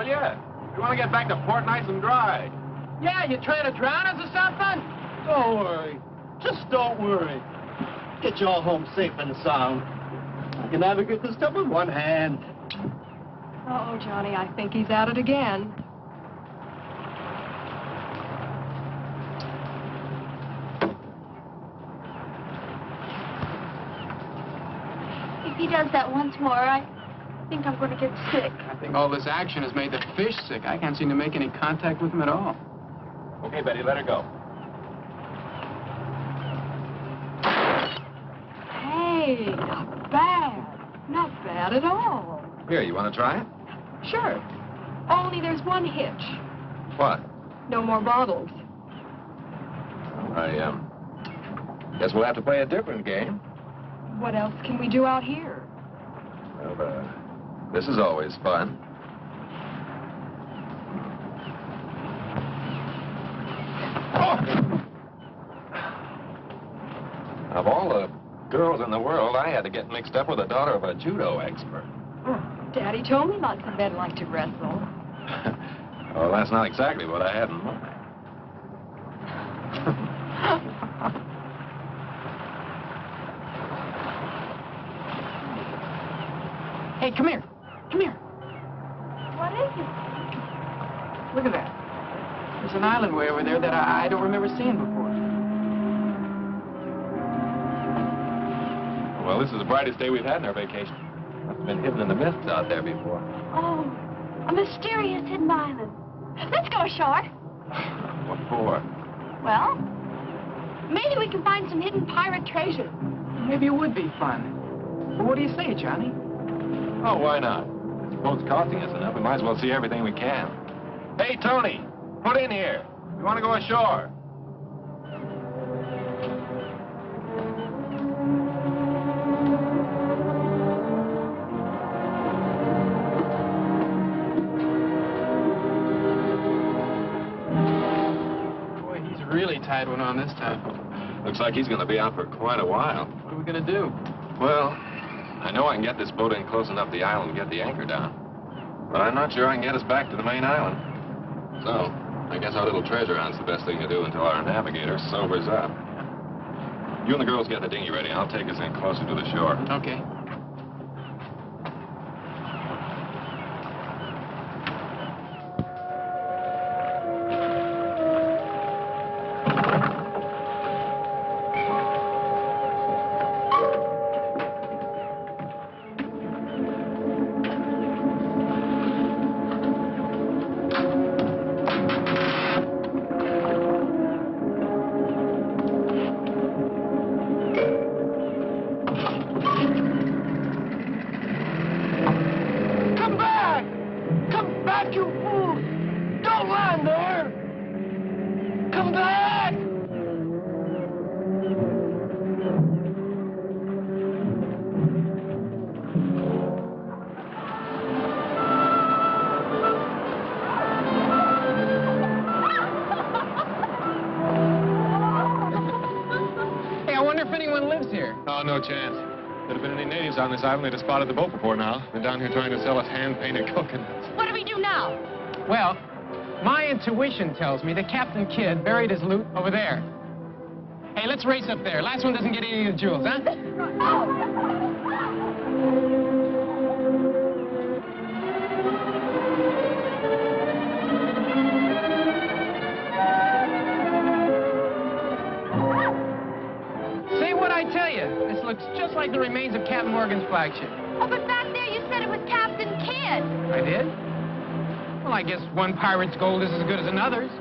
yet. We want to get back to port nice and dry. Yeah, you trying to drown us or something? Don't worry. Just don't worry. Get you all home safe and sound. I can navigate this stuff with one hand. Uh-oh, Johnny, I think he's at it again. If he does that once more, I think I'm going to get sick. I think all this action has made the fish sick. I can't seem to make any contact with them at all. Okay, Betty, let her go. Hey, not bad. Not bad at all. Here, you want to try it? Sure. Only there's one hitch. What? No more bottles. I guess we'll have to play a different game. What else can we do out here? Well, this is always fun. Of all the girls in the world, I had to get mixed up with the daughter of a judo expert. Daddy told me lots of men like to wrestle. Well, that's not exactly what I had in mind. Hey, come here. Come here. What is it? Look at that. There's an island way over there that I don't remember seeing before. Well, this is the brightest day we've had in our vacation. Must have been hidden in the mists out there before. Oh, a mysterious hidden island. Let's go ashore. What for? Well, maybe we can find some hidden pirate treasure. Maybe it would be fun. Well, what do you say, Johnny? Oh, why not? This boat's costing us enough. We might as well see everything we can. Hey, Tony, put in here. We want to go ashore. Boy, he's really tied one on this time. Looks like he's going to be out for quite a while. What are we going to do? Well, I know I can get this boat in close enough to the island and get the anchor down. But I'm not sure I can get us back to the main island. So, I guess our little treasure hunt's the best thing to do until our navigator sobers up. You and the girls get the dinghy ready. I'll take us in closer to the shore. Okay. Oh, no chance. Could have been any natives on this island. They'd have spotted the boat before now. Been down here trying to sell us hand-painted coconuts. What do we do now? Well, my intuition tells me that Captain Kidd buried his loot over there. Hey, let's race up there. Last one doesn't get any of the jewels, huh? I tell you, this looks just like the remains of Captain Morgan's flagship. Oh, but back there you said it was Captain Kidd. I did? Well, I guess one pirate's gold is as good as another's.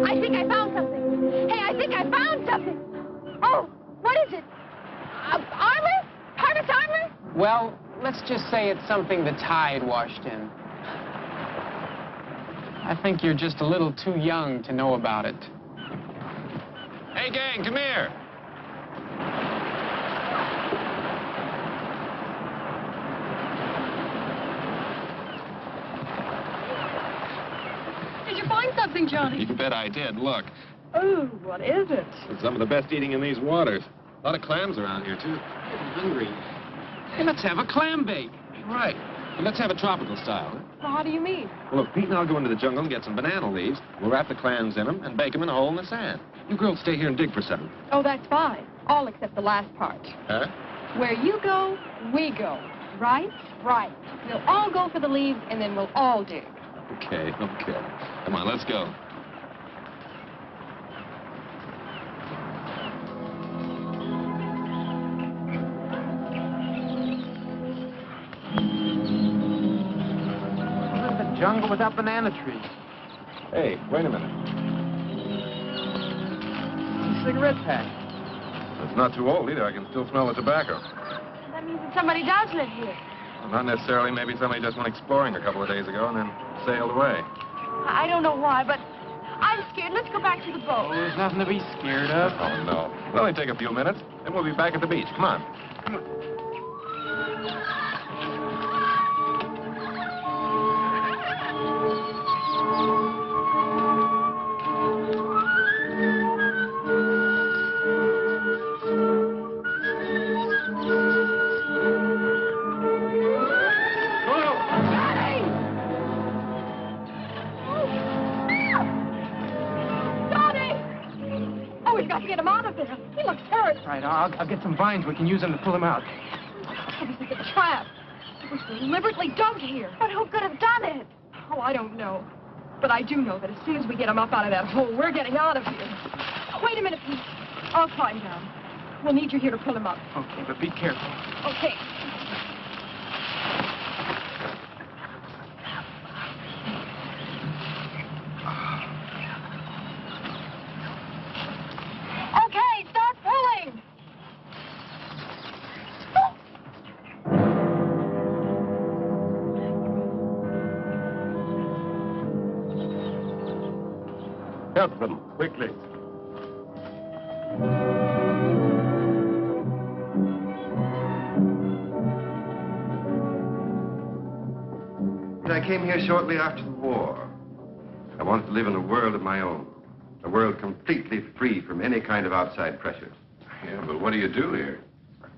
I think I found something. Hey, I think I found something. Oh, what is it? Armor? Pirate's armor? Well, let's just say it's something the tide washed in. I think you're just a little too young to know about it. Hey, gang, come here. Did you find something, Johnny? You bet I did. Look. Oh, what is it? It's some of the best eating in these waters. A lot of clams around here, too. I'm hungry. Hey, let's have a clam bake. Right. But let's have a tropical style. Huh? Well, how do you mean? Well, look, Pete and I'll go into the jungle and get some banana leaves. We'll wrap the clams in them and bake them in a hole in the sand. You girls stay here and dig for something. Oh, that's fine. All except the last part. Huh? Where you go, we go. Right? Right. We'll all go for the leaves, and then we'll all dig. Okay, okay. Come on, let's go. This is the jungle without banana trees. Hey, wait a minute. Cigarette pack. It's not too old either. I can still smell the tobacco. That means that somebody does live here. Well, not necessarily. Maybe somebody just went exploring a couple of days ago and then sailed away. I don't know why, but I'm scared. Let's go back to the Oh, boat. there's nothing to be scared of. Oh, no. It'll only take a few minutes, then we'll be back at the beach. Come on. Come on. We've got to get him out of there. He looks hurt. All right, I'll get some vines. We can use them to pull him out. This is a trap. It was deliberately dug here. But who could have done it? Oh, I don't know. But I do know that as soon as we get him up out of that hole, we're getting out of here. Wait a minute, Pete. I'll climb down. We'll need you here to pull him up. Okay, but be careful. Okay. Okay, start pulling. Help them, quickly. I came here shortly after the war. I wanted to live in a world of my own. A world completely free from any kind of outside pressures. Yeah, but what do you do here?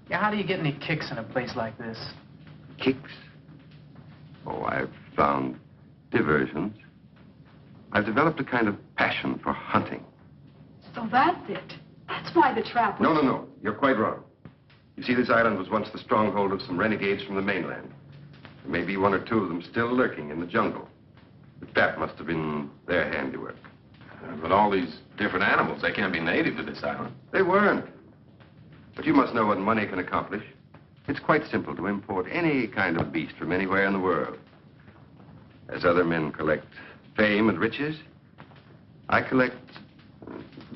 Yeah, how do you get any kicks in a place like this? Kicks? Oh, I've found diversions. I've developed a kind of passion for hunting. So that's it. That's why the trap was... No. You're quite wrong. You see, this island was once the stronghold of some renegades from the mainland. There may be one or two of them still lurking in the jungle. But that must have been their handiwork. But all these different animals, they can't be native to this island. They weren't. But you must know what money can accomplish. It's quite simple to import any kind of beast from anywhere in the world. As other men collect fame and riches, I collect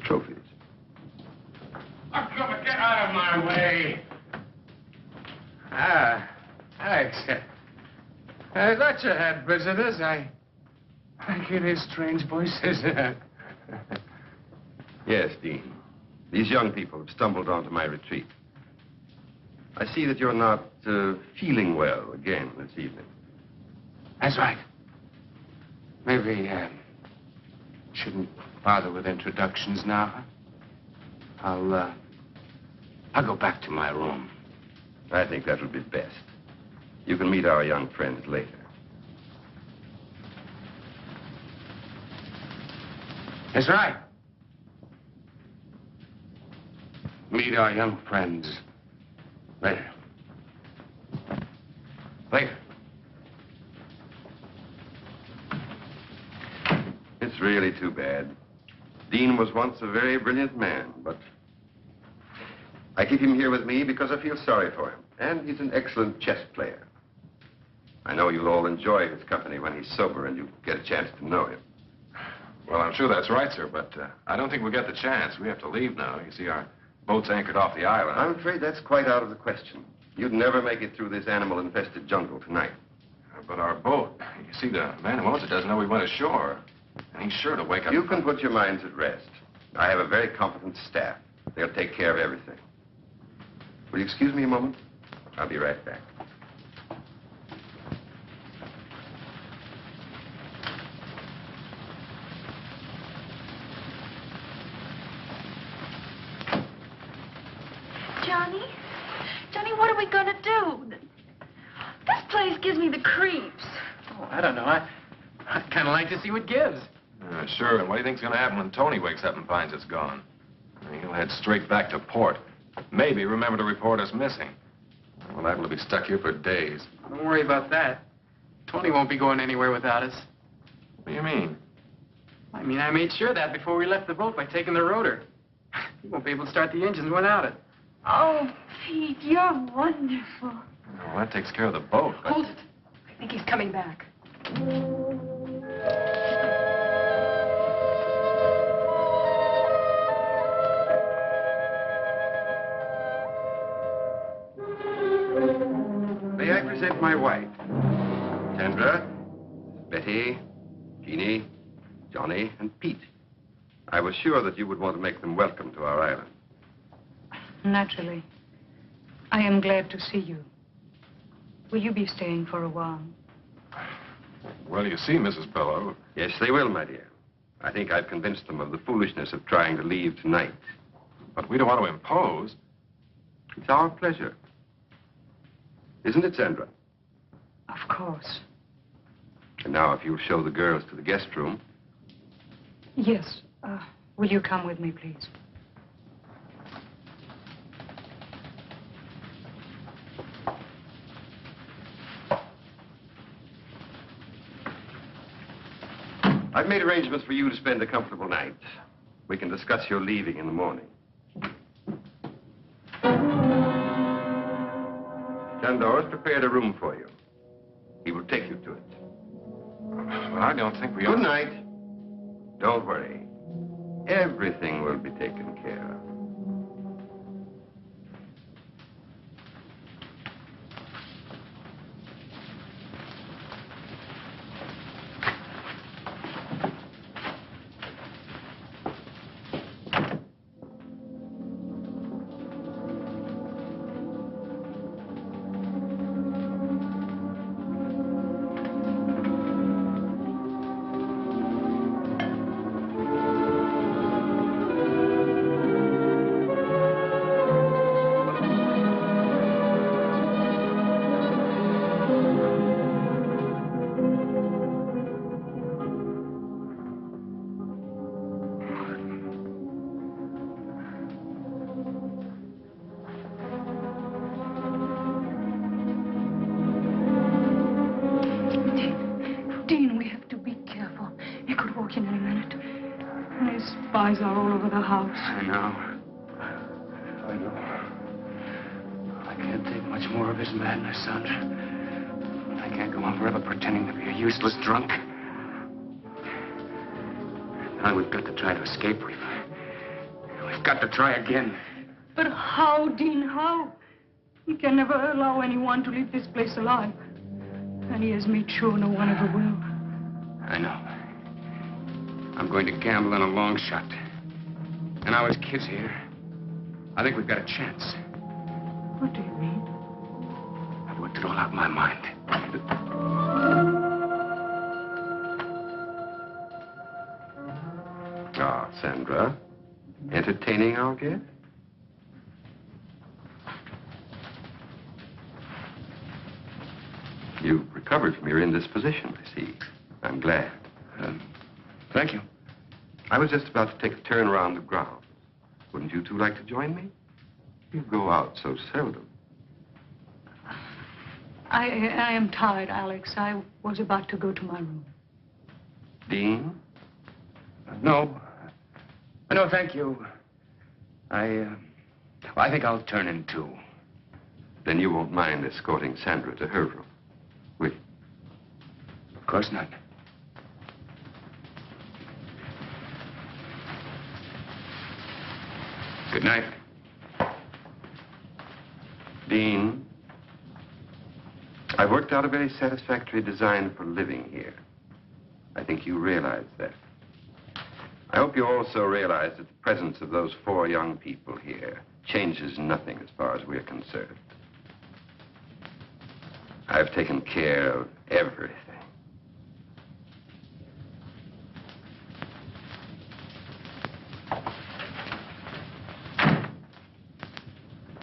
trophies. Get out of my way. Ah, Alex. I thought you had visitors. I can hear strange voices. Yes, Dean. These young people have stumbled onto my retreat. I see that you're not feeling well again this evening. That's right. Maybe shouldn't bother with introductions now. I'll go back to my room. I think that would be best. You can meet our young friends later. That's right. Meet our young friends later. Later. It's really too bad. Dean was once a very brilliant man, but I keep him here with me because I feel sorry for him. And he's an excellent chess player. I know you'll all enjoy his company when he's sober and you get a chance to know him. Well, I'm sure that's right, sir, but I don't think we'll get the chance. We have to leave now. You see, our boat's anchored off the island. I'm afraid that's quite out of the question. You'd never make it through this animal-infested jungle tonight. But our boat, you see, the man who owns it doesn't know we went ashore. And he's sure to wake up. You can put your minds at rest. I have a very competent staff. They'll take care of everything. Will you excuse me a moment? I'll be right back. Johnny, what are we going to do? This place gives me me the creeps. Oh, I don't know. I'd kind of like to see what gives. Sure, and what do you think's going to happen when Tony wakes up and finds it's gone? He'll head straight back to port. Maybe remember to report us missing. Well, liable to be stuck here for days. Don't worry about that. Tony won't be going anywhere without us. What do you mean? I mean, I made sure that before we left the boat by taking the rotor. He won't be able to start the engines without it. Oh, Pete, you're wonderful. Well, that takes care of the boat. But... Hold it. I think he's coming back. May I present my wife? Sandra, Betty, Jeannie, Johnny, and Pete. I was sure that you would want to make them welcome to our island. Naturally. I am glad to see you. Will you be staying for a while? Well, you see, Mrs. Bellow. Yes, they will, my dear. I think I've convinced them of the foolishness of trying to leave tonight. But we don't want to impose. It's our pleasure. Isn't it, Sandra? Of course. And now, if you'll show the girls to the guest room. Yes. Will you come with me, please? I've made arrangements for you to spend a comfortable night. We can discuss your leaving in the morning. Sandor has prepared a room for you. He will take you to it. Well, I don't think we ought Good to... night. Don't worry. Everything will be taken care of. Dean, we have to be careful. He could walk in any minute. And his spies are all over the house. I know. I know. I can't take much more of his madness, Sandra. I can't go on forever pretending to be a useless drunk. Now we've got to try to escape. We've got to try again. But how, Dean, how? He can never allow anyone to leave this place alive. And he has made sure no one ever will. I know. I'm going to gamble on a long shot. And now his kid's here. I think we've got a chance. What do you mean? I've worked it all out in my mind. Ah, Sandra. Entertaining our guest? You've recovered from your indisposition, I see. I'm glad. Thank you. I was just about to take a turn around the grounds. Wouldn't you two like to join me? You go out so seldom. I am tired, Alex. I was about to go to my room. Dean? No. No, thank you. I think I'll turn in too. Then you won't mind escorting Sandra to her room, will you? Of course not. Good night. Dean, I've worked out a very satisfactory design for living here. I think you realize that. I hope you also realize that the presence of those 4 young people here changes nothing as far as we're concerned. I've taken care of everything.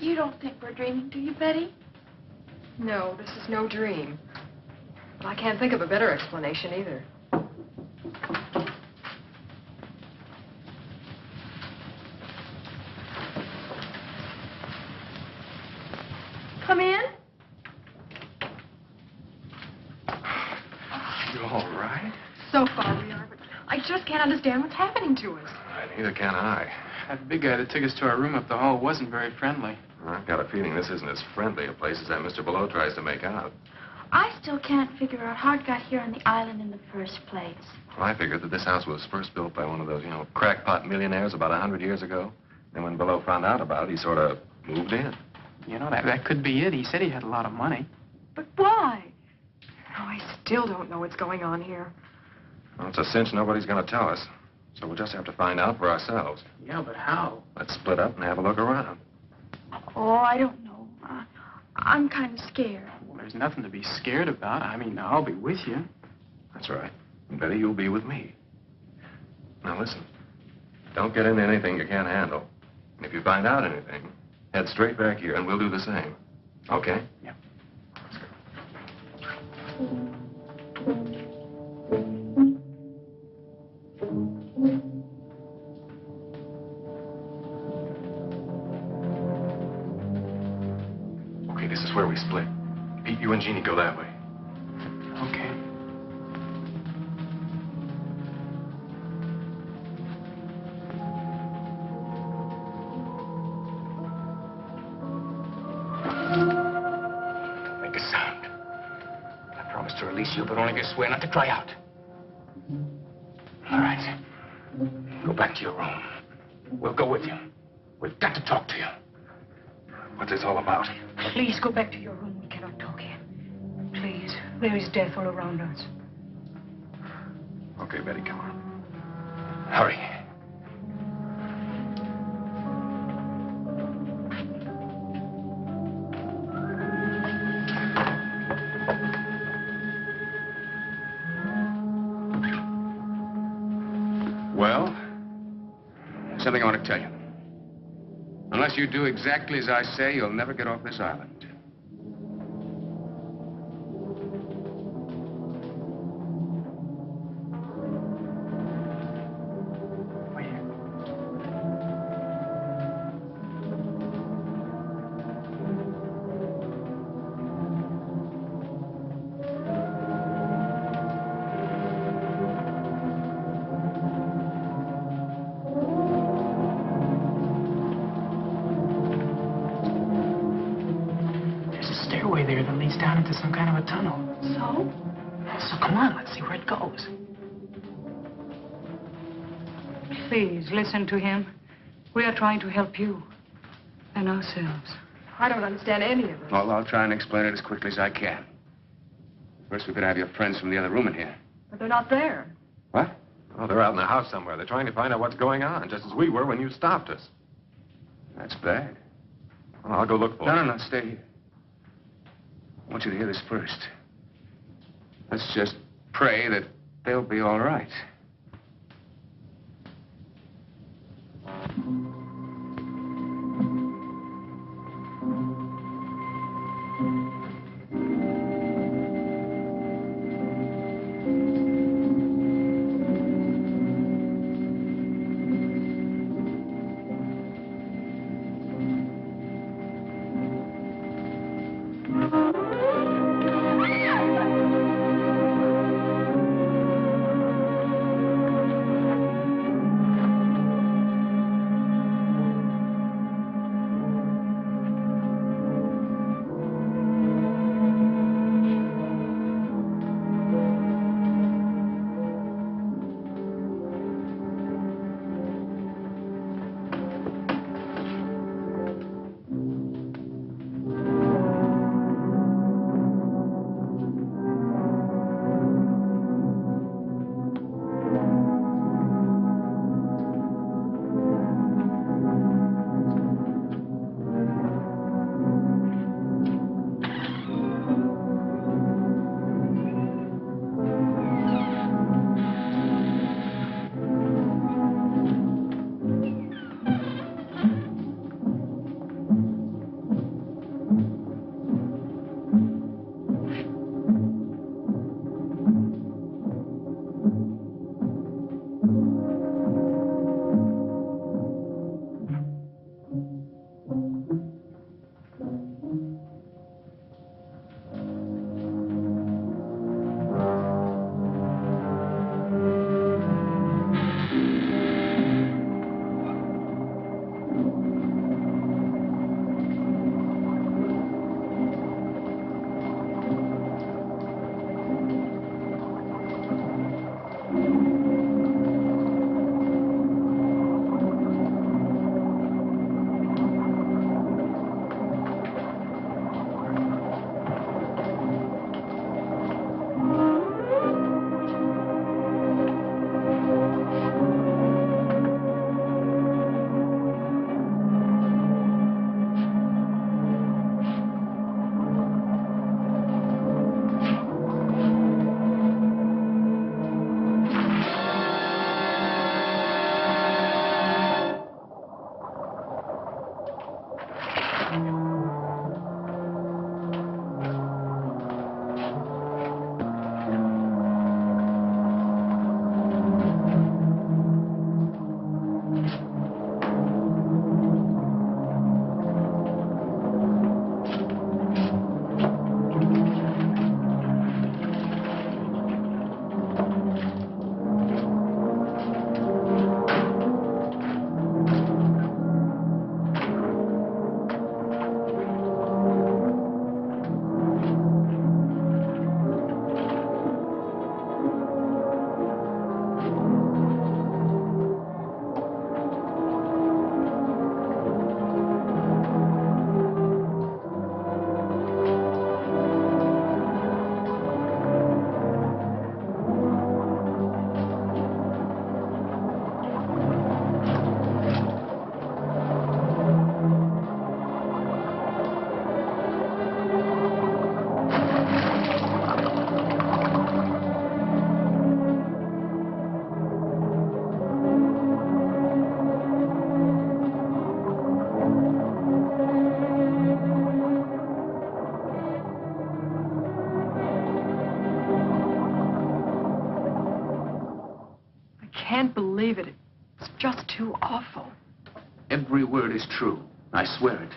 You don't think we're dreaming, do you, Betty? No, this is no dream. Well, I can't think of a better explanation either. Come in. You all right? So far we are, but I just can't understand what's happening to us. Neither can I. That big guy that took us to our room up the hall wasn't very friendly. I've got a feeling this isn't as friendly a place as that Mr. Below tries to make out. I still can't figure out how it got here on the island in the first place. Well, I figured that this house was first built by one of those, crackpot millionaires about 100 years ago. And when Below found out about it, he sort of moved in. You know, that could be it. He said he had a lot of money. But why? Oh, I still don't know what's going on here. Well, it's a cinch nobody's going to tell us. So we'll just have to find out for ourselves. Yeah, but how? Let's split up and have a look around. Oh, I don't know. I'm kind of scared. Well, there's nothing to be scared about. I mean, I'll be with you. That's right. And Betty, you'll be with me. Now, listen. Don't get into anything you can't handle. And if you find out anything, head straight back here and we'll do the same. Okay? Yeah. Let's go. Okay, this is where we split. Pete, you and Jeannie go that way. Okay. Don't make a sound. I promised to release you, but only if you swear not to cry out. All right. Go back to your room. We'll go with you. We've got to talk to you. What's this all about? Please go back to your room. We cannot talk here. Please. There is death all around us. Okay, Betty, come on. Hurry. Well, something I want to tell you. Unless you do exactly as I say, you'll never get off this island. Stairway there that leads down into some kind of a tunnel. So? So come on, let's see where it goes. Please, listen to him. We are trying to help you and ourselves. I don't understand any of this. Well, I'll try and explain it as quickly as I can. First, we could have your friends from the other room in here. But they're not there. What? Oh, they're out in the house somewhere. They're trying to find out what's going on, just as we were when you stopped us. That's bad. Well, I'll go look for them. No, stay here. I want you to hear this first. Let's just pray that they'll be all right. can't believe it. It's just too awful. Every word is true. I swear it.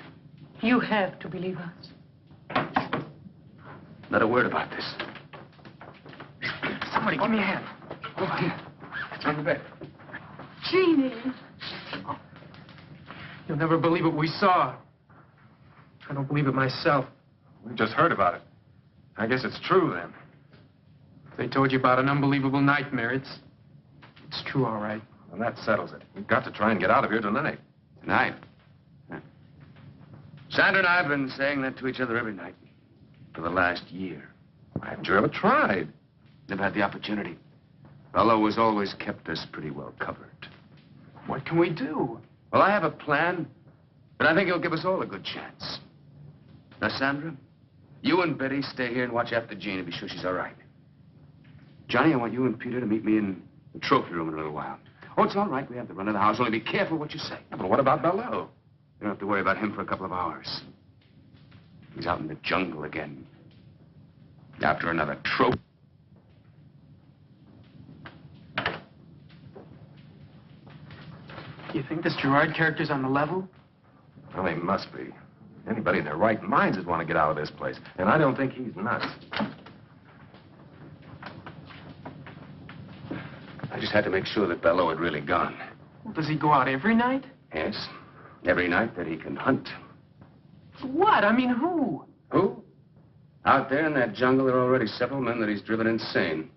You have to believe us. Not a word about this. Somebody, give me a hand. Go on. It's on the bed. Jeannie. You'll never believe what we saw. I don't believe it myself. We just heard about it. I guess it's true, then. They told you about an unbelievable nightmare. It's true, all right. Well, that settles it. We've got to try and get out of here tonight. Tonight? Huh. Sandra and I have been saying that to each other every night for the last year. Why haven't you ever tried? Never had the opportunity. Bello has always kept us pretty well covered. What can we do? Well, I have a plan, but I think it'll give us all a good chance. Now, Sandra, you and Betty stay here and watch after Jean and be sure she's all right. Johnny, I want you and Peter to meet me in the trophy room in a little while. Oh, it's all right. We have the run of the house. Only be careful what you say. Yeah, but what about Bello? You don't have to worry about him for a couple of hours. He's out in the jungle again. After another trophy. You think this Gerard character's on the level? Well, he must be. Anybody in their right minds would want to get out of this place. And I don't think he's nuts. I just had to make sure that Bello had really gone. Well, does he go out every night? Yes. Every night that he can hunt. What? I mean, who? Who? Out there in that jungle, there are already several men that he's driven insane.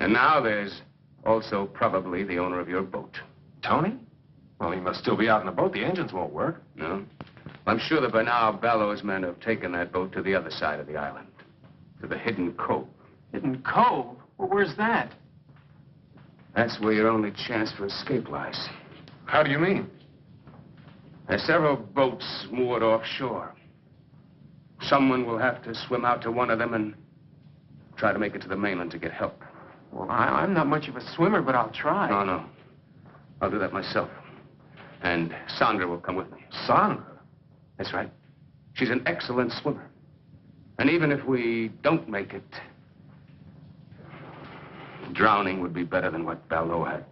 And now there's also probably the owner of your boat. Tony? Well, he must still be out in the boat. The engines won't work. No? I'm sure that by now Bello's men have taken that boat to the other side of the island. To the Hidden Cove. Hidden Cove? Well, where's that? That's where your only chance for escape lies. How do you mean? There's several boats moored offshore. Someone will have to swim out to one of them and try to make it to the mainland to get help. Well, I'm not much of a swimmer, but I'll try. No. I'll do that myself. And Sandra will come with me. Sandra? That's right. She's an excellent swimmer. And even if we don't make it, drowning would be better than what Bello had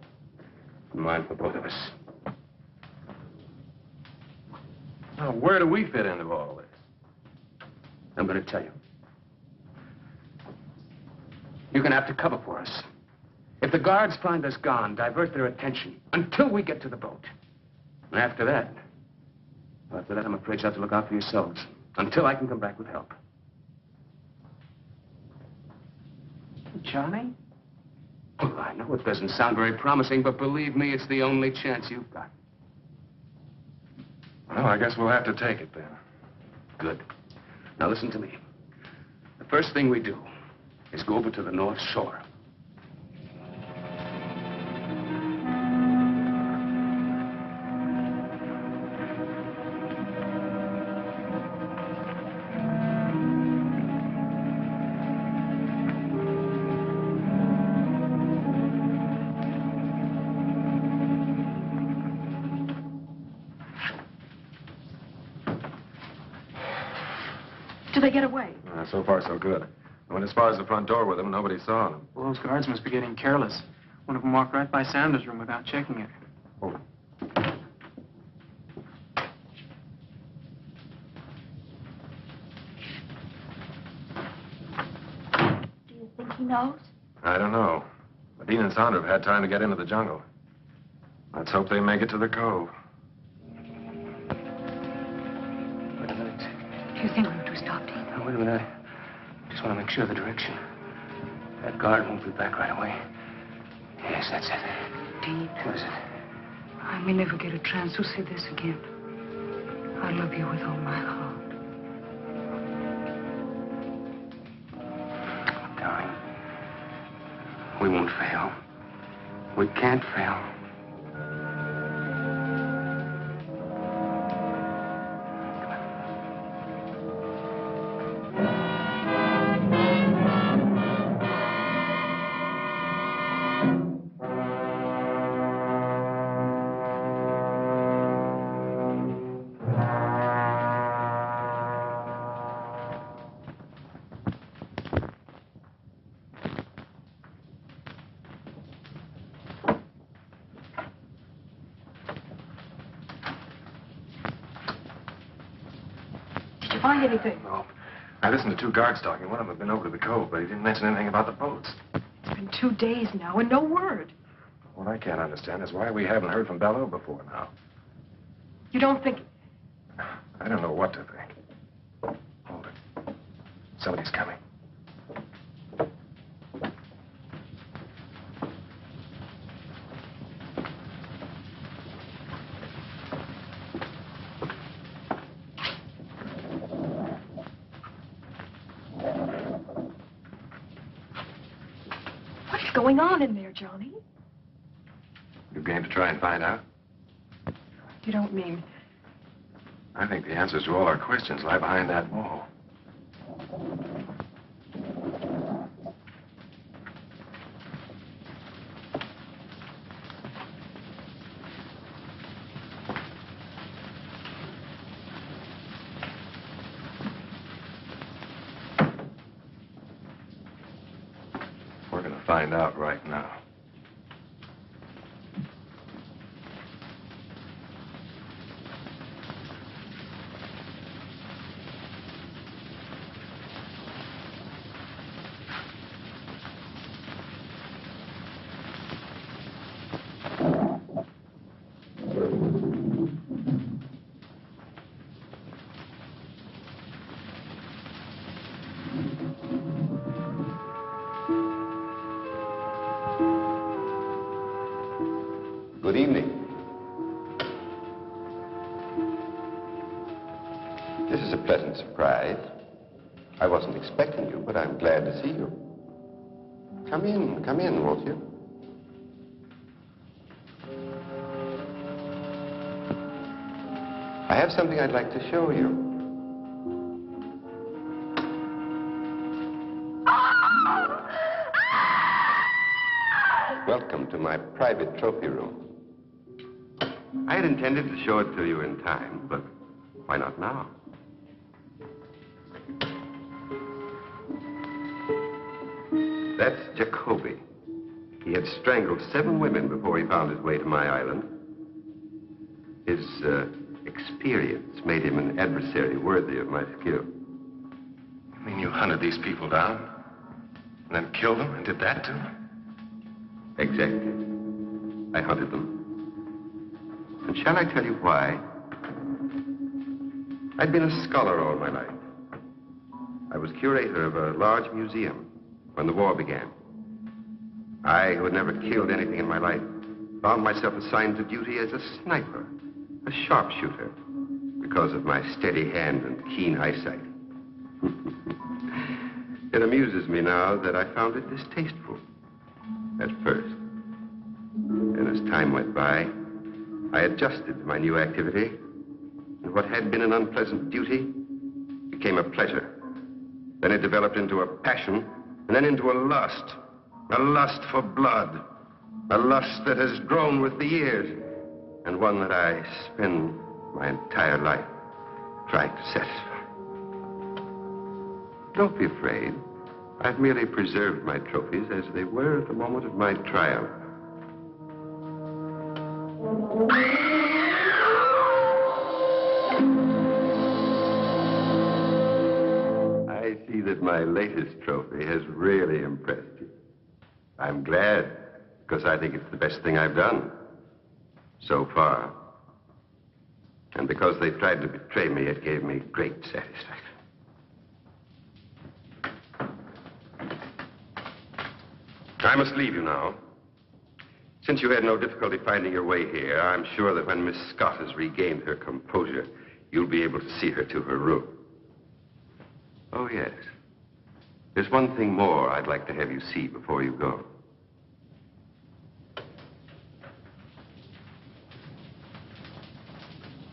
in mind for both of us. Now, where do we fit into all this? I'm going to tell you. You're going to have to cover for us. If the guards find us gone, divert their attention until we get to the boat. And after that, I'm afraid you'll have to look out for yourselves until I can come back with help. Johnny? Well, I know it doesn't sound very promising, but believe me, it's the only chance you've got. Well, I guess we'll have to take it then. Good. Now listen to me. The first thing we do is go over to the North Shore. Did they get away? So far, so good. I went as far as the front door with them. Nobody saw them. Well, those guards must be getting careless. One of them walked right by Sandra's room without checking it. Oh. Do you think he knows? I don't know. But Dean and Sandra have had time to get into the jungle. Let's hope they make it to the cove. Wait a minute. Do you think we ought to stop, Dean? Now, wait a minute. I just want to make sure of the direction. That guard won't be back right away. Yes, that's it. Dean, What is it? I may never get a chance to see this again. I love you with all my heart. Darling, we won't fail. We can't fail. find anything? No. I listened to two guards talking. One of them had been over to the cove, but he didn't mention anything about the boats. It's been 2 days now and no word. What I can't understand is why we haven't heard from Belleau before now. You don't think... I don't know what to think. Hold it. Somebody's coming. What's going on in there, Johnny? You game to try and find out? You don't mean... I think the answers to all our questions lie behind that wall. We're going to find out right now. Good evening. This is a pleasant surprise. I wasn't expecting you, but I'm glad to see you. Come in, won't you? I have something I'd like to show you. Welcome to my private trophy room. I had intended to show it to you in time, but why not now? That's Jacoby. He had strangled 7 women before he found his way to my island. His experience made him an adversary worthy of my skill. You mean you hunted these people down, and then killed them, and did that to them? Exactly. I hunted them. And shall I tell you why? I'd been a scholar all my life. I was curator of a large museum when the war began. I, who had never killed anything in my life, found myself assigned to duty as a sniper, a sharpshooter, because of my steady hand and keen eyesight. It amuses me now that I found it distasteful at first. And as time went by, I adjusted to my new activity, and what had been an unpleasant duty became a pleasure. Then it developed into a passion, and then into a lust for blood, a lust that has grown with the years, and one that I spend my entire life trying to satisfy. Don't be afraid. I've merely preserved my trophies as they were at the moment of my triumph. I see that my latest trophy has really impressed you. I'm glad, because I think it's the best thing I've done so far. And because they tried to betray me, it gave me great satisfaction. I must leave you now. Since you had no difficulty finding your way here, I'm sure that when Miss Scott has regained her composure, you'll be able to see her to her room. Oh, yes. There's one thing more I'd like to have you see before you go.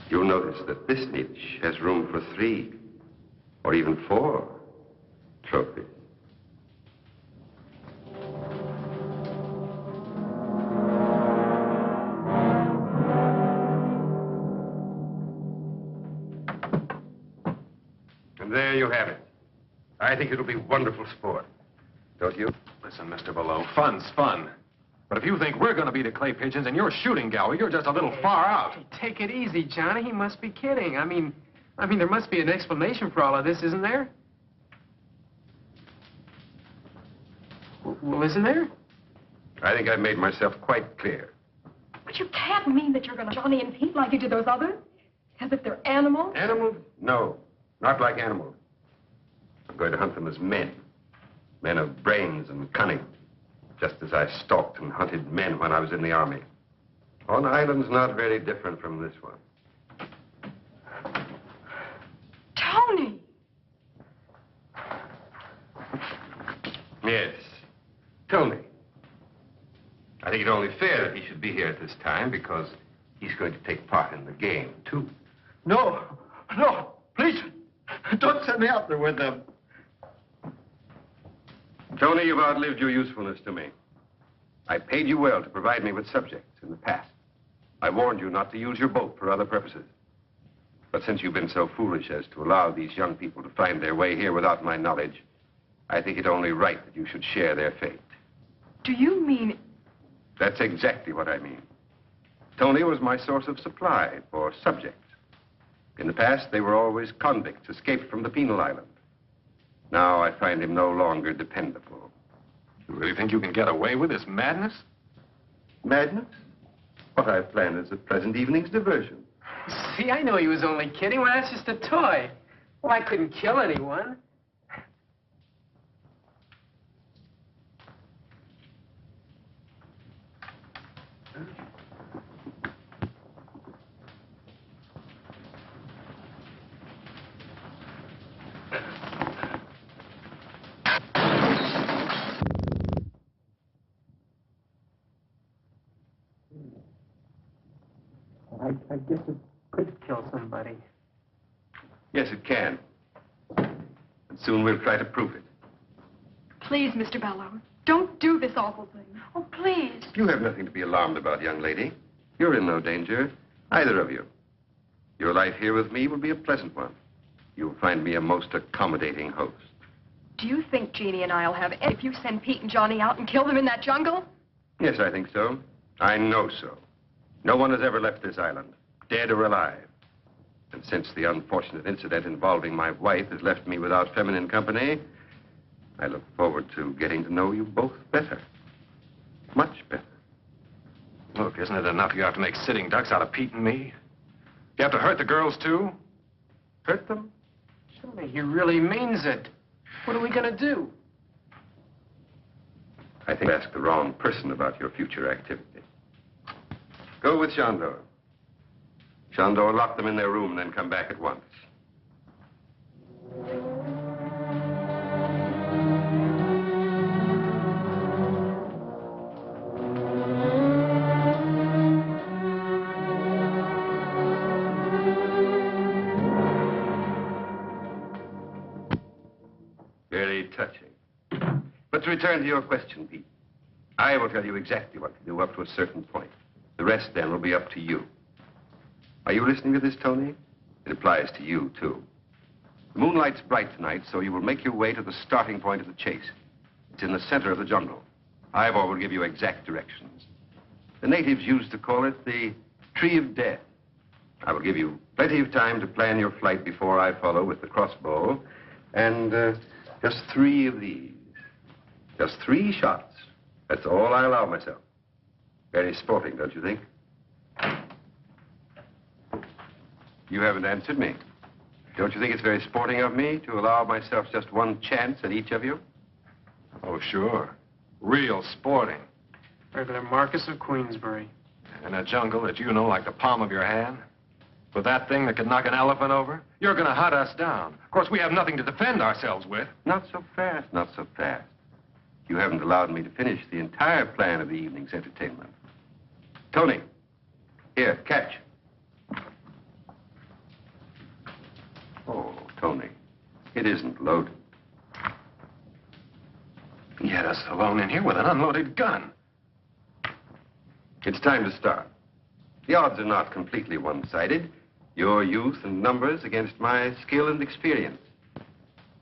You'll notice that this niche has room for 3 or even 4 trophies. And there you have it. I think it'll be wonderful sport. Don't you? Listen, Mr. Belleau, fun's fun. But if you think we're going to be the clay pigeons and you're shooting gallery, you're just a little far out. Take it easy, Johnny. He must be kidding. I mean, I mean, there must be an explanation for all of this, isn't there? Well, isn't there? I think I've made myself quite clear. But you can't mean that you're going to Johnny and Pete like you did those others? As if they're animals? Animals? No, not like animals. I'm going to hunt them as men. Men of brains and cunning. Just as I stalked and hunted men when I was in the army. On islands not very different from this one. Tony! Yes, Tony. I think it's only fair that he should be here at this time because he's going to take part in the game, too. No, no, please, don't send me out there with them. Tony, you've outlived your usefulness to me. I paid you well to provide me with subjects in the past. I warned you not to use your boat for other purposes. But since you've been so foolish as to allow these young people to find their way here without my knowledge, I think it only right that you should share their fate. Do you mean... That's exactly what I mean. Tony was my source of supply for subjects. In the past, they were always convicts escaped from the penal island. Now I find him no longer dependable. You really think you can get away with this madness? Madness? What I've planned is a pleasant evening's diversion. See, I know he was only kidding. Well, that's just a toy. Well, I couldn't kill anyone. I guess it could kill somebody. Yes, it can. And soon we'll try to prove it. Please, Mr. Bellows, don't do this awful thing. Oh, please. You have nothing to be alarmed about, young lady. You're in no danger, either of you. Your life here with me will be a pleasant one. You'll find me a most accommodating host. Do you think Jeannie and I'll have if you send Pete and Johnny out and kill them in that jungle? Yes, I think so. I know so. No one has ever left this island, dead or alive. And since the unfortunate incident involving my wife has left me without feminine company, I look forward to getting to know you both better. Much better. Look, isn't it enough you have to make sitting ducks out of Pete and me? You have to hurt the girls, too? Hurt them? Johnny, he really means it. What are we going to do? I think you asked the wrong person about your future activity. Go with Chandor. Chandor, lock them in their room and then come back at once. Very touching. But to return to your question, Pete, I will tell you exactly what to do up to a certain point. The rest, then, will be up to you. Are you listening to this, Tony? It applies to you, too. The moonlight's bright tonight, so you will make your way to the starting point of the chase. It's in the center of the jungle. Ivor will give you exact directions. The natives used to call it the Tree of Death. I will give you plenty of time to plan your flight before I follow with the crossbow. And just 3 of these. Just 3 shots. That's all I allow myself. Very sporting, don't you think? You haven't answered me. Don't you think it's very sporting of me to allow myself just 1 chance at each of you? Oh, sure. Real sporting. Regular Marcus of Queensbury. In a jungle that you know like the palm of your hand? With that thing that could knock an elephant over? You're going to hunt us down. Of course, we have nothing to defend ourselves with. Not so fast, not so fast. You haven't allowed me to finish the entire plan of the evening's entertainment. Tony, here, catch. Oh, Tony, it isn't loaded. He had us alone in here with an unloaded gun. It's time to start. The odds are not completely one-sided. Your youth and numbers against my skill and experience.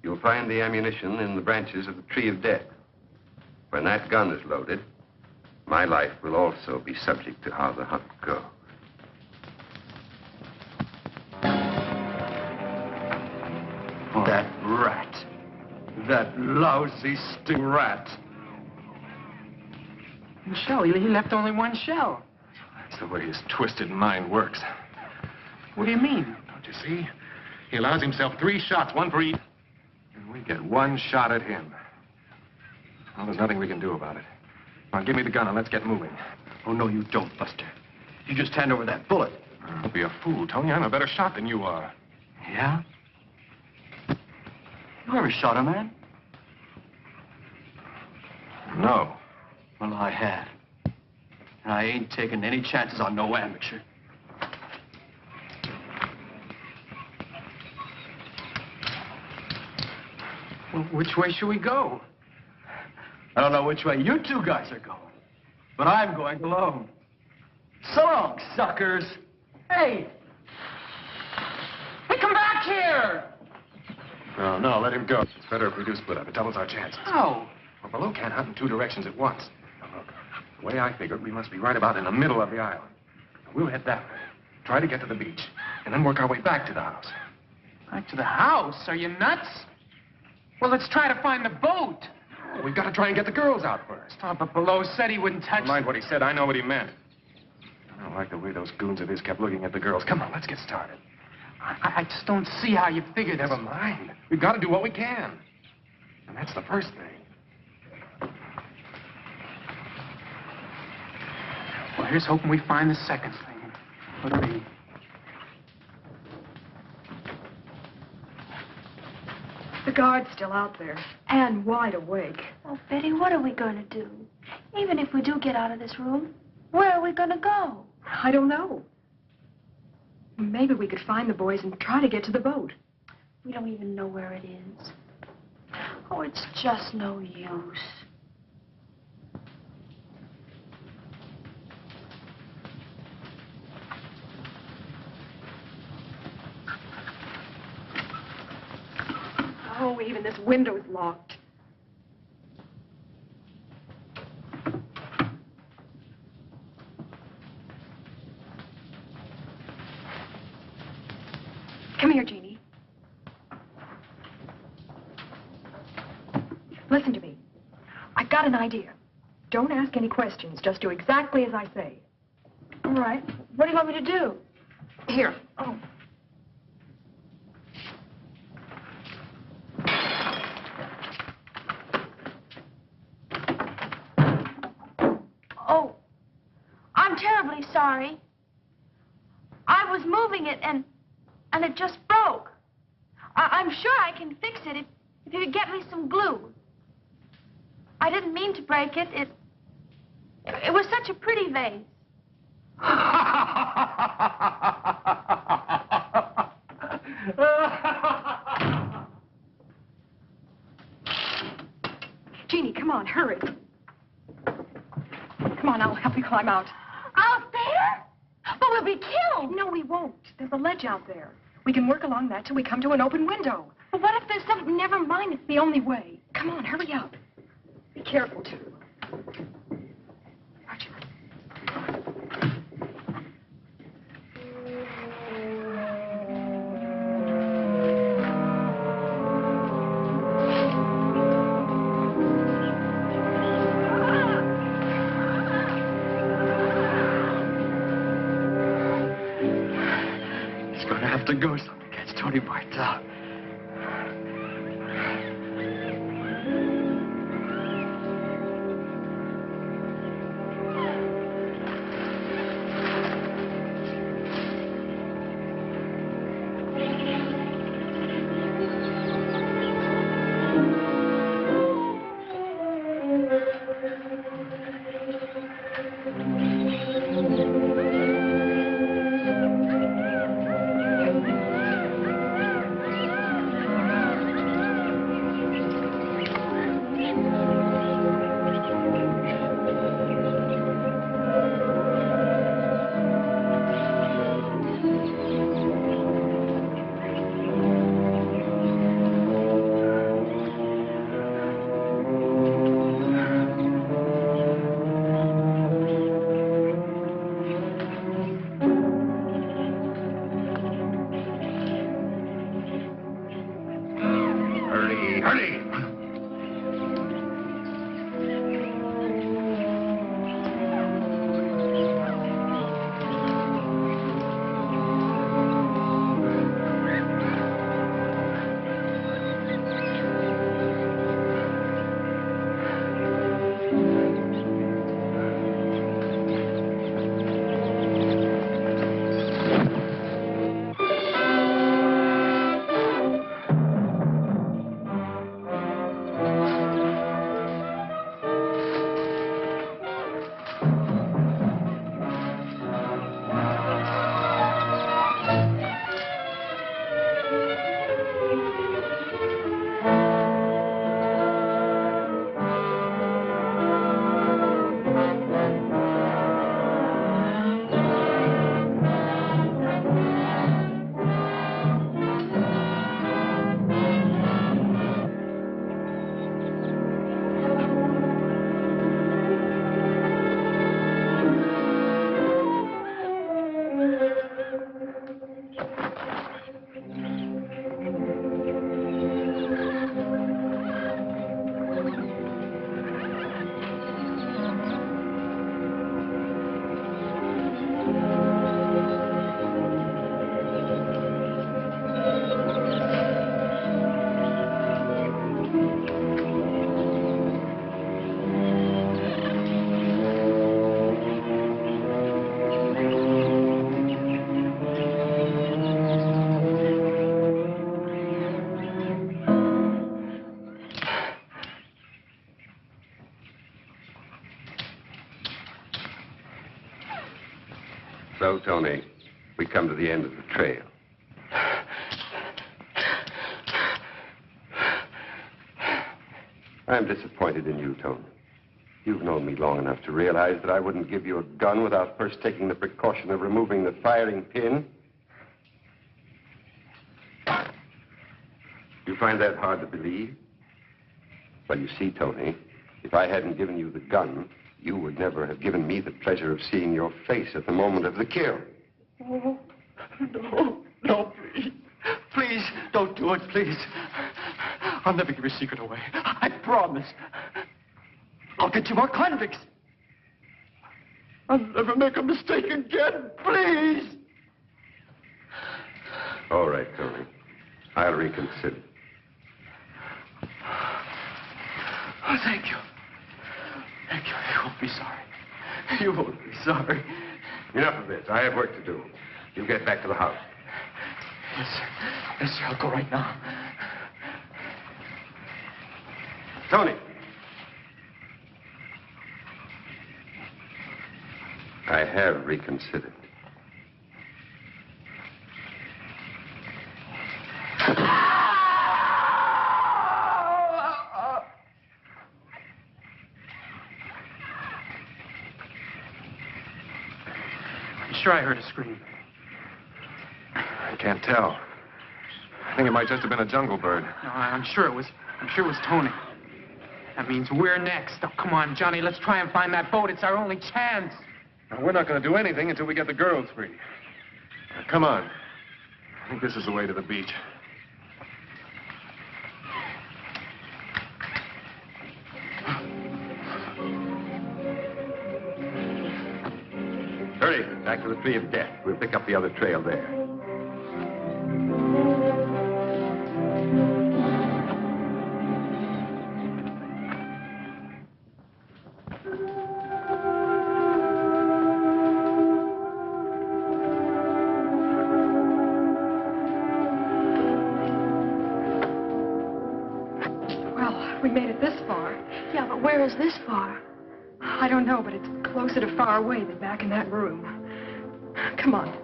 You'll find the ammunition in the branches of the Tree of Death. When that gun is loaded, my life will also be subject to how the hunt goes. rat. That lousy sting rat. Michelle, he left only one shell. That's the way his twisted mind works. What do you mean? Don't you see? He allows himself 3 shots, 1 for each. And we get 1 shot at him. Well, there's nothing we can do about it. Now, give me the gun and let's get moving. Oh, no, you don't, Buster. You just hand over that bullet. Don't be a fool, Tony. I'm a better shot than you are. Yeah? You ever shot a man? No. Well, I have. And I ain't taking any chances on no amateur. Well, which way should we go? I don't know which way you 2 guys are going, but I'm going alone. So long, suckers. Hey! Hey, come back here! No, let him go. It's better if we do split up. It doubles our chances. Oh. Well, Baloo can't hunt in 2 directions at once. Now, look, the way I figured, we must be right about in the middle of the island. We'll head that way, try to get to the beach, and then work our way back to the house. Back to the house? Are you nuts? Well, let's try to find the boat. We've got to try and get the girls out first. Oh, but Below said he wouldn't touch... Never mind what he said. I know what he meant. I don't like the way those goons of his kept looking at the girls. Come on, let's get started. I just don't see how you figure this. Never mind. We've got to do what we can. And that's the first thing. Well, here's hoping we find the second thing. What do we... The guard's still out there, and wide awake. Oh, Betty, what are we going to do? Even if we do get out of this room, where are we going to go? I don't know. Maybe we could find the boys and try to get to the boat. We don't even know where it is. Oh, it's just no use. Oh, even this window's locked. Come here, Jeannie. Listen to me. I've got an idea. Don't ask any questions. Just do exactly as I say. All right. What do you want me to do? Here. Oh. Oh, I'm terribly sorry. I was moving it and it just broke. I'm sure I can fix it if you could get me some glue. I didn't mean to break it. It was such a pretty vase. Jeannie, come on, hurry. Come on, I'll help you climb out. Out there? But we'll be killed. No, we won't. There's a ledge out there. We can work along that till we come to an open window. But what if there's something... Never mind, it's the only way. Come on, hurry up. Be careful, too. Roger. It's gonna have to go so we catch Tony Bartel. So, Tony, we come to the end of the trail. I'm disappointed in you, Tony. You've known me long enough to realize that I wouldn't give you a gun without first taking the precaution of removing the firing pin. You find that hard to believe? Well, you see, Tony, if I hadn't given you the gun, you would never have given me the pleasure of seeing your face at the moment of the kill. Oh, no, please. Please, don't do it, please. I'll never give your secret away. I promise. I'll get you more convicts. I'll never make a mistake again, please. All right, Tony. I'll reconsider. Oh, thank you. Thank you. You won't be sorry. You won't be sorry. Enough of this. I have work to do. You get back to the house. Yes, sir. Yes, sir. I'll go right now. Tony. I have reconsidered. I'm sure I heard a scream. I can't tell. I think it might just have been a jungle bird. No, I'm sure it was Tony. That means we're next. Oh, come on, Johnny, let's try and find that boat. It's our only chance. Now, we're not going to do anything until we get the girls free. Now, come on. I think this is the way to the beach. Hurry, back to the tree of death. We'll pick up the other trail there. We made it this far. Yeah, but where is this far? I don't know, but it's closer to far away than back in that room. Come on.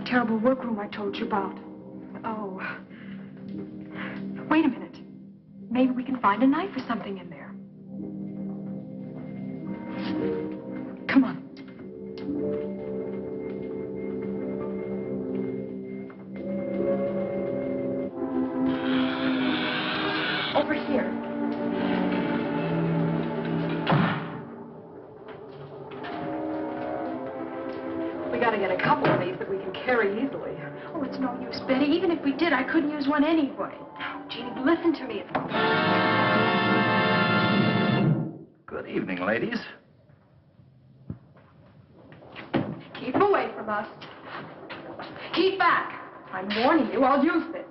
Terrible workroom I told you about. Oh. Wait a minute. Maybe we can find a knife or something in there. Come on. Over here. We gotta get a couple of these that we can carry easily. Oh, it's no use, Betty. Even if we did, I couldn't use one anyway. Oh, Jeannie, listen to me. Good evening, ladies. Keep away from us. Keep back. I'm warning you, I'll use this.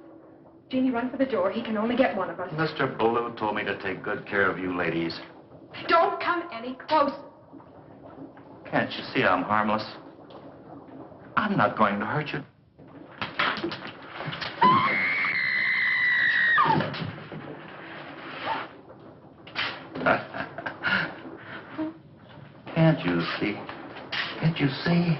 Jeannie, run for the door. He can only get one of us. Mr. Ballou told me to take good care of you ladies. Don't come any closer. Can't you see I'm harmless? I'm not going to hurt you. Can't you see? Can't you see?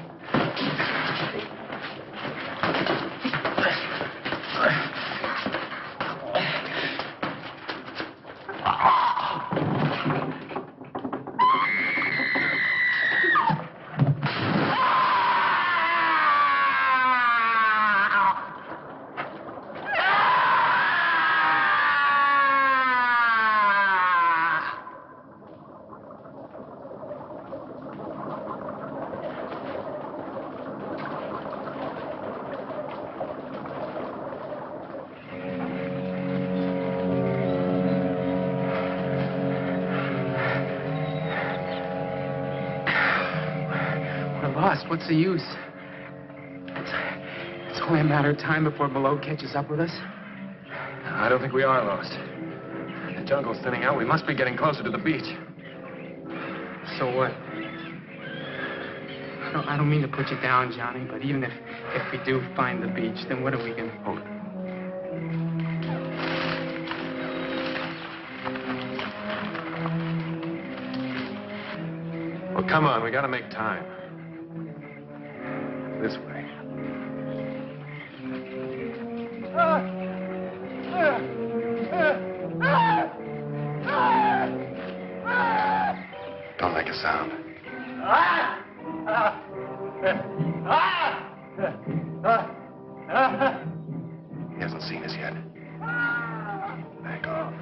What's the use? It's only a matter of time before Malone catches up with us. I don't think we are lost. The jungle's thinning out. We must be getting closer to the beach. So what? I don't mean to put you down, Johnny, but even if we do find the beach, then what are we going to... Hold it. Well, come on. We got to make time. This way. Don't make a sound. He hasn't seen us yet. Back off.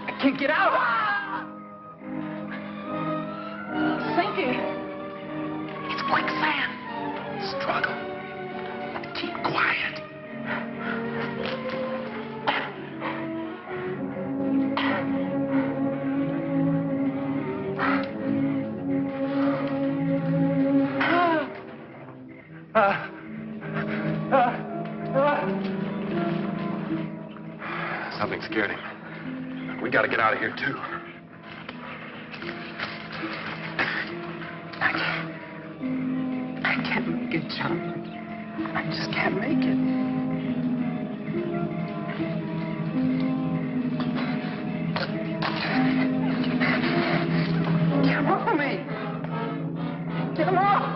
I can't get out! Sinking! It's quicksand. Struggle. Keep quiet. Something scared him. We got to get out of here, too. I can't make it, John. I just can't make it. Get off of me! Get him off!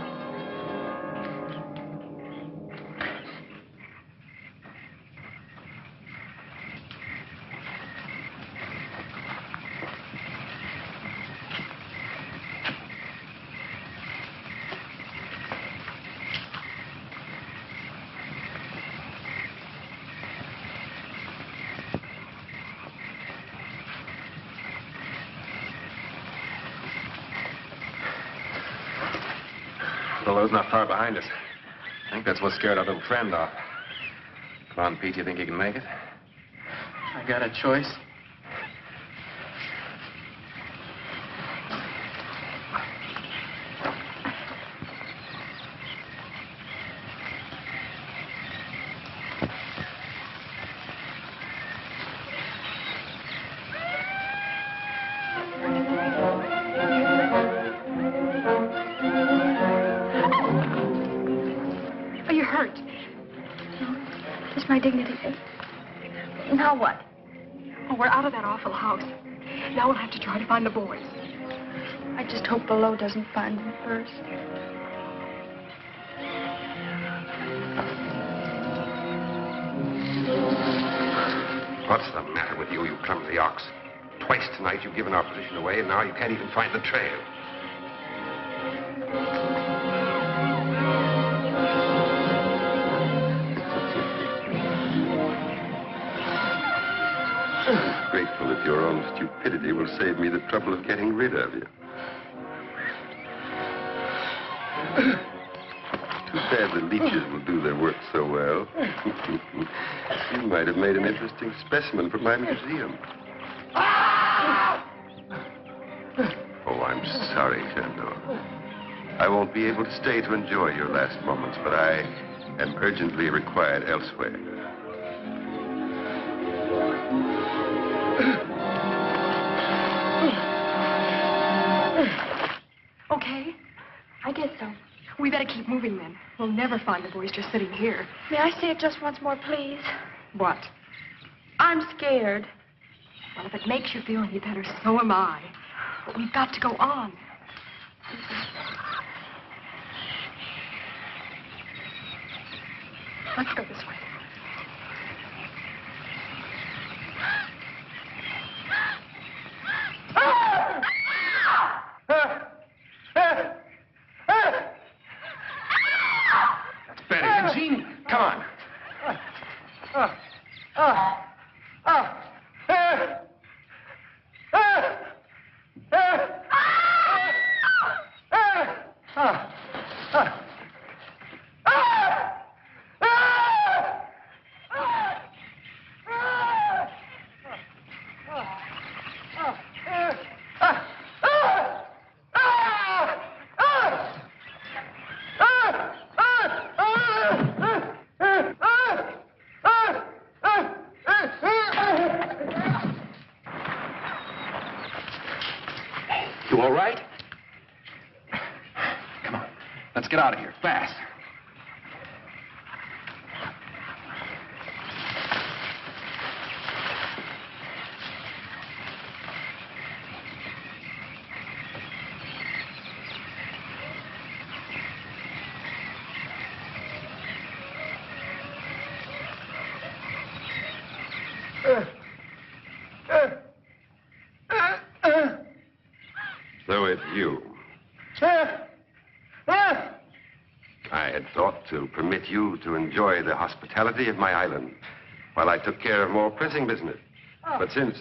Billow's not far behind us. I think that's what scared our little friend off. Come on, Pete, you think you can make it? I got a choice. Are you hurt? No, just my dignity. Now what? Oh, we're out of that awful house. Now we'll have to try to find the boys. I just hope Below doesn't find them first. What's the matter with you, you clumsy ox? Twice tonight you've given our position away, and now you can't even find the trail. I'm grateful if your own stupidity will save me the trouble of getting rid of you. Too bad the leeches will do their work so well. You might have made an interesting specimen for my museum. Oh, I'm sorry, Shandor. I won't be able to stay to enjoy your last moments, but I am urgently required elsewhere. Okay? I guess so. We better keep moving then. We'll never find the boys just sitting here. May I say it just once more, please? What? I'm scared. Well, if it makes you feel any better, so am I. But we've got to go on. Let's go this way. That's Betty and Jeannie. Come on. You all right? Come on. Let's get out of here, fast. So it's you. I had thought to permit you to enjoy the hospitality of my island while I took care of more pressing business. But since...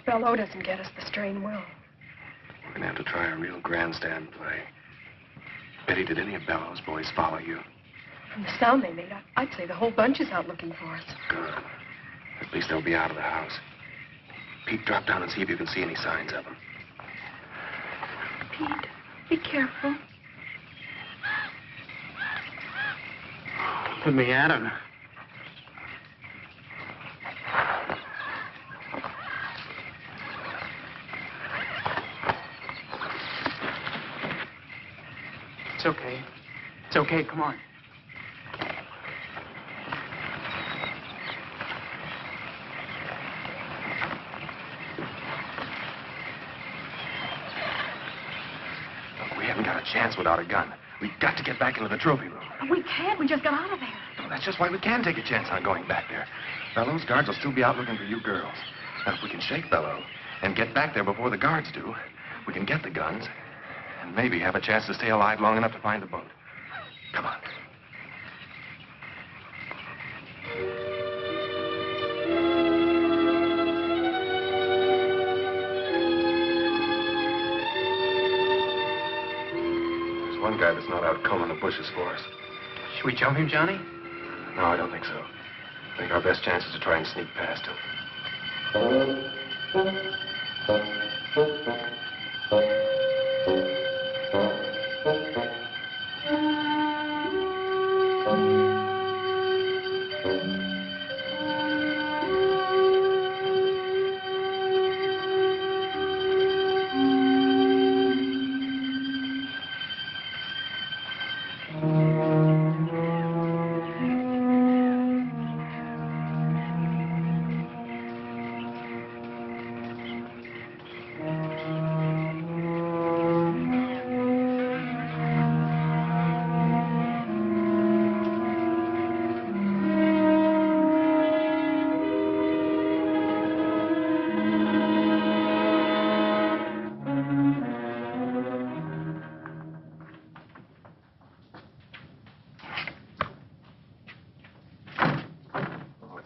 Belleau doesn't get us, the strain will. We're going to have to try a real grandstand play. Betty, did any of Belleau's boys follow you? From the sound they made, I'd say the whole bunch is out looking for us. Good. At least they'll be out of the house. Pete, drop down and see if you can see any signs of them. Pete, be careful. Put me at him. It's okay. It's okay. Come on. Look, we haven't got a chance without a gun. We've got to get back into the trophy room. We can't. We just got out of there. No, that's just why we can take a chance on going back there. Belleau's guards will still be out looking for you girls. And if we can shake Belleau and get back there before the guards do, we can get the guns and maybe have a chance to stay alive long enough to find the boat. Come on. There's one guy that's not out combing the bushes for us. Should we jump him, Johnny? No, I don't think so. I think our best chance is to try and sneak past him.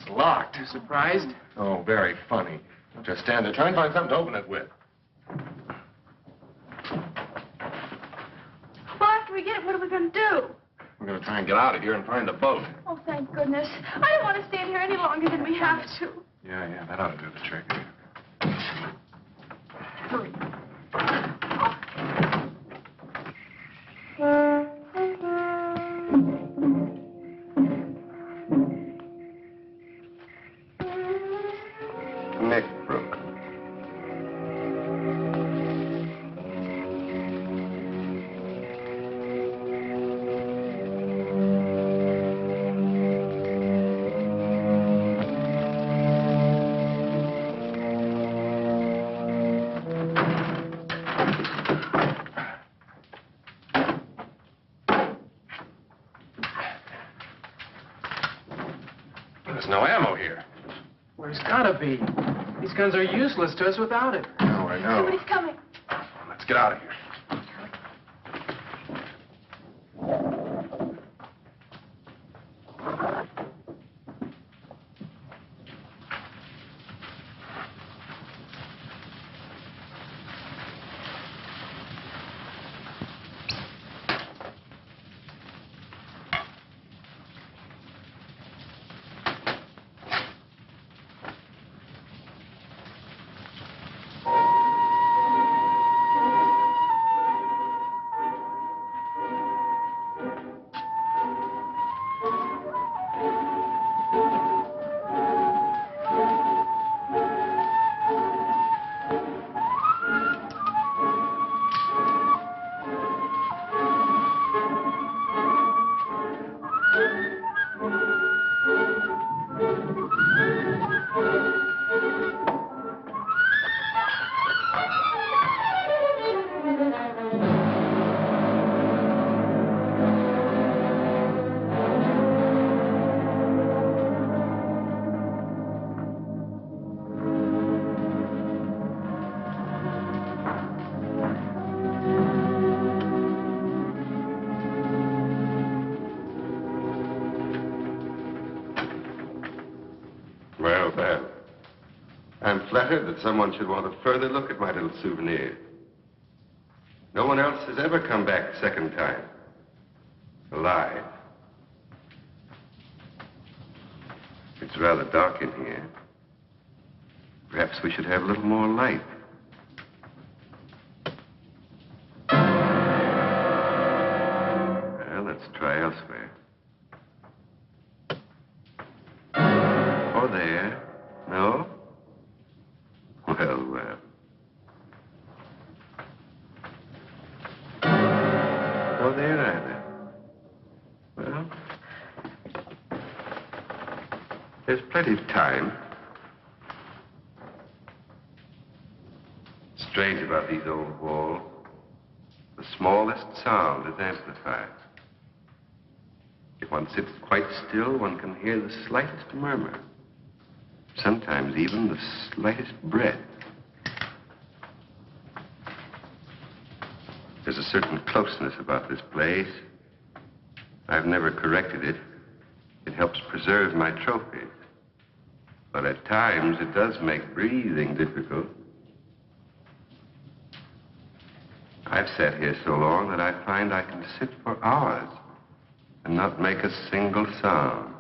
Locked. Surprised? Oh, very funny. Just stand there. Try and find something to open it with. Well, after we get it, what are we going to do? We're going to try and get out of here and find the boat. Oh, thank goodness. I don't want to stay in here any longer than we have to. Yeah, that ought to do the trick. Hurry. There's no ammo here. Well, there's gotta be. These guns are useless to us without it. No, I know. Somebody's coming. Let's get out of here. Well, then. I'm flattered that someone should want a further look at my little souvenir. No one else has ever come back a second time. Alive. It's rather dark in here. Perhaps we should have a little more light. Well, let's try elsewhere. Or there. No? Well, well. No there either. Well, there's plenty of time. Strange about these old walls. The smallest sound is amplified. If one sits quite still, one can hear the slightest murmur. Sometimes even the slightest breath. There's a certain closeness about this place. I've never corrected it. It helps preserve my trophies. But at times, it does make breathing difficult. I've sat here so long that I find I can sit for hours and not make a single sound.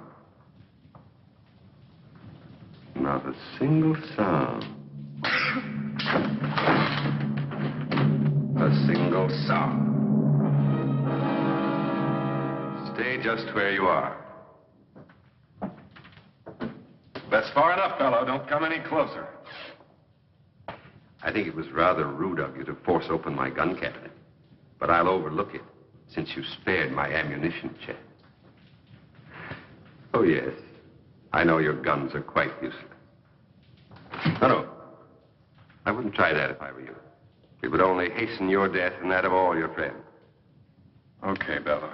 Not a single sound. A single sound. Stay just where you are. That's far enough, fellow. Don't come any closer. I think it was rather rude of you to force open my gun cabinet. But I'll overlook it, since you spared my ammunition chest. Oh, yes. I know your guns are quite useless. No. I wouldn't try that if I were you. It would only hasten your death and that of all your friends. Okay, Bello.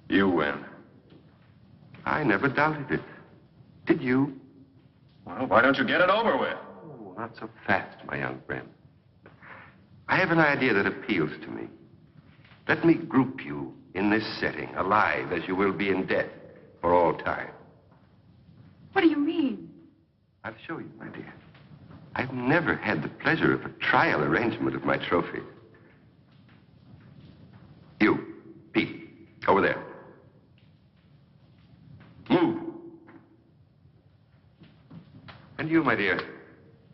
You win. I never doubted it. Did you? Well, why don't you get it over with? Oh, not so fast, my young friend. I have an idea that appeals to me. Let me group you in this setting, alive as you will be in death for all time. What do you mean? I'll show you, my dear. I've never had the pleasure of a trial arrangement of my trophies. You, Pete, over there. Move. And you, my dear,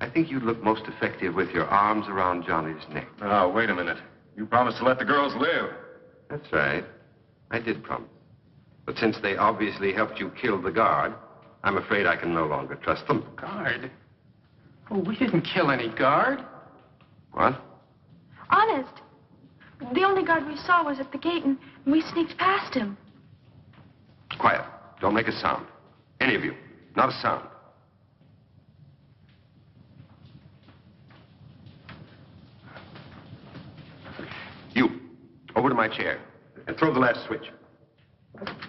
I think you'd look most effective with your arms around Johnny's neck. Oh, wait a minute. You promised to let the girls live. That's right. I did promise. But since they obviously helped you kill the guard, I'm afraid I can no longer trust them. Guard? Oh, we didn't kill any guard. What? Honest. The only guard we saw was at the gate, and we sneaked past him. Quiet. Don't make a sound. Any of you. Not a sound. You, over to my chair and throw the last switch.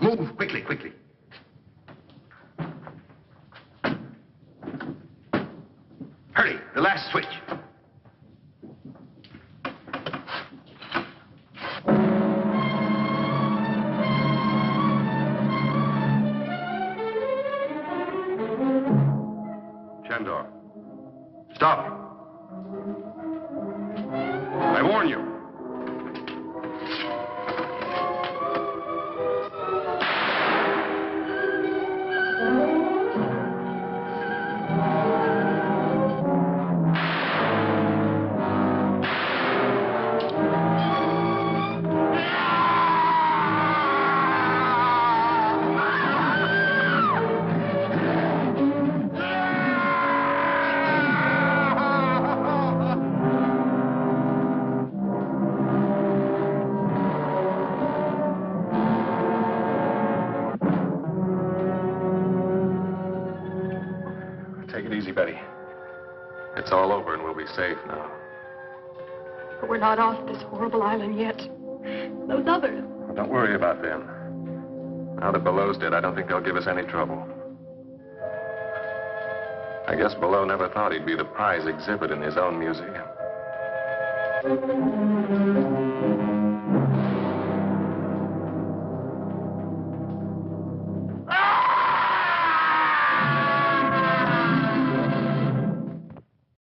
Move quickly, quickly. The last switch. Chandor. Stop. I warn you. Take it easy, Betty. It's all over and we'll be safe now. But we're not off this horrible island yet. Those others. Well, don't worry about them. Now that Below's dead, I don't think they'll give us any trouble. I guess Below never thought he'd be the prize exhibit in his own museum.